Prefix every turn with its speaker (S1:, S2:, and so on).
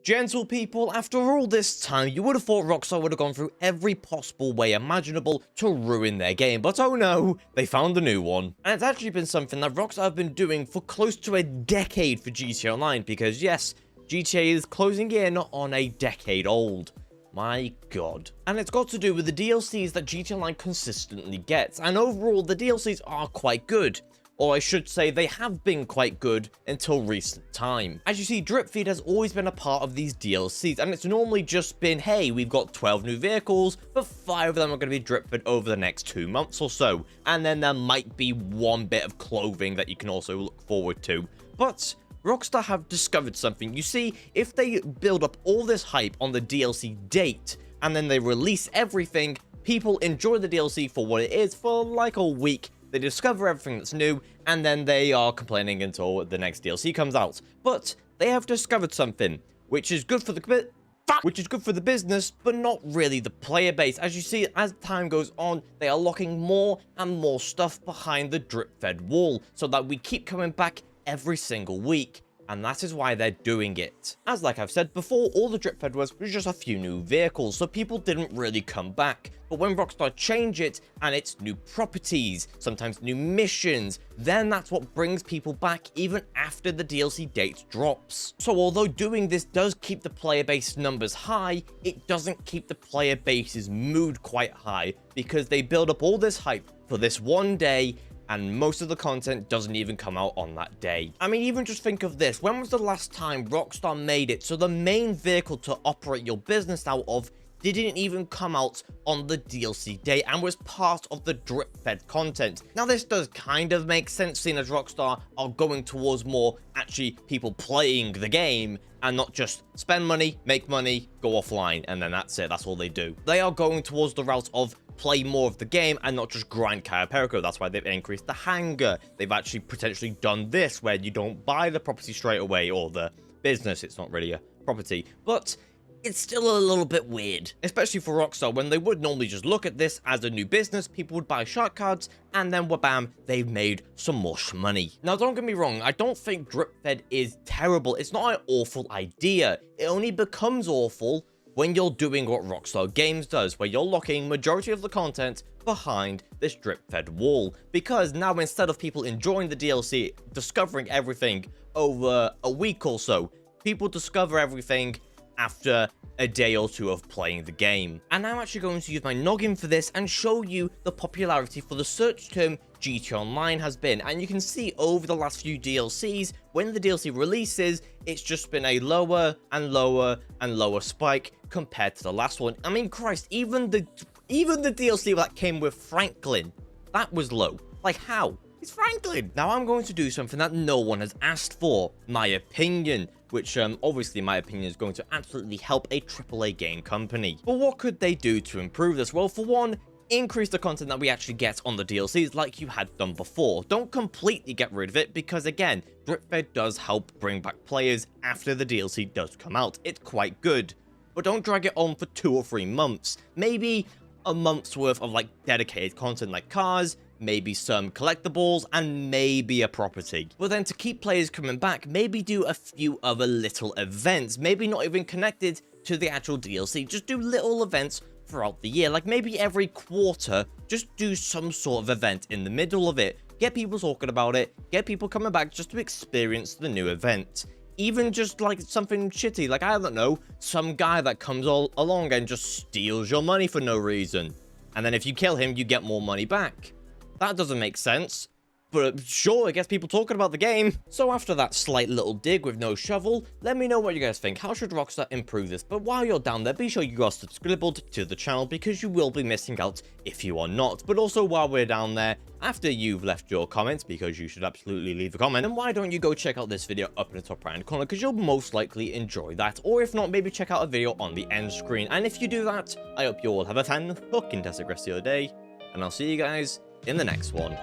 S1: Gentle people, after all this time, you would have thought Rockstar would have gone through every possible way imaginable to ruin their game, but oh no, they found a new one. And it's actually been something that Rockstar have been doing for close to a decade for GTA Online, because yes, GTA is closing in on a decade old. My god. And it's got to do with the DLCs that GTA Online consistently gets, and overall the DLCs are quite good. Or I should say they have been quite good until recent time. As you see, DripFeed has always been a part of these DLCs, and it's normally just been, hey, we've got 12 new vehicles, but 5 of them are going to be DripFeed over the next 2 months or so. And then there might be one bit of clothing that you can also look forward to. But Rockstar have discovered something. You see, if they build up all this hype on the DLC date, and then they release everything, people enjoy the DLC for what it is for like a week. They discover everything that's new, and then they are complaining until the next DLC comes out. But they have discovered something, which is good for the business, but not really the player base. As you see, as time goes on, they are locking more and more stuff behind the drip-fed wall, so that we keep coming back every single week. And that is why they're doing it. As like I've said before, all the drip fed was just a few new vehicles, so people didn't really come back. But when Rockstar change it, and it's new properties, sometimes new missions, then that's what brings people back even after the DLC date drops. So although doing this does keep the player base numbers high, it doesn't keep the player base's mood quite high, because they build up all this hype for this one day, and most of the content doesn't even come out on that day. I mean, even just think of this. When was the last time Rockstar made it so the main vehicle to operate your business out of didn't even come out on the DLC day and was part of the drip-fed content? Now, this does kind of make sense, seeing as Rockstar are going towards more actually people playing the game and not just spend money, make money, go offline, and then that's it. That's all they do. They are going towards the route of play more of the game and not just grind Cayo Perico. That's why they've increased the hangar. They've actually potentially done this where you don't buy the property straight away, or the business. It's not really a property, but it's still a little bit weird, especially for Rockstar, when they would normally just look at this as a new business. People would buy shark cards, and then wha-bam, they've made some more money. Now, don't get me wrong, I don't think drip-fed is terrible. It's not an awful idea. It only becomes awful when you're doing what Rockstar Games does, where you're locking majority of the content behind this drip-fed wall. Because now, instead of people enjoying the DLC, discovering everything over a week or so, people discover everything after a day or two of playing the game. And I'm actually going to use my noggin for this and show you the popularity for the search term GTA Online has been. And you can see over the last few DLCs, when the DLC releases, it's just been a lower and lower and lower spike compared to the last one. I mean, Christ, even the DLC that came with Franklin, that was low. Like, how? It's Franklin. Now, I'm going to do something that no one has asked for, my opinion, which obviously my opinion is going to absolutely help a AAA game company. But what could they do to improve this? Well, for one, increase the content that we actually get on the DLCs like you had done before. Don't completely get rid of it, because again, drip-fed does help bring back players after the DLC does come out. It's quite good. But don't drag it on for 2 or 3 months. Maybe a month's worth of like dedicated content like cars, maybe some collectibles, and maybe a property. But then to keep players coming back, maybe do a few other little events, maybe not even connected to the actual DLC. Just do little events throughout the year, like maybe every quarter, just do some sort of event in the middle of it. Get people talking about it, get people coming back just to experience the new event. Even just like something shitty, like, I don't know, some guy that comes all along and just steals your money for no reason. And then if you kill him, you get more money back. That doesn't make sense, but sure, it gets people talking about the game. So after that slight little dig with no shovel, let me know what you guys think. How should Rockstar improve this? But while you're down there, be sure you are subscribed to the channel, because you will be missing out if you are not. But also, while we're down there, after you've left your comments, because you should absolutely leave a comment, and why don't you go check out this video up in the top right hand corner, because you'll most likely enjoy that. Or if not, maybe check out a video on the end screen. And if you do that, I hope you all have a fan-fucking-tastic rest of your day, and I'll see you guys in the next one.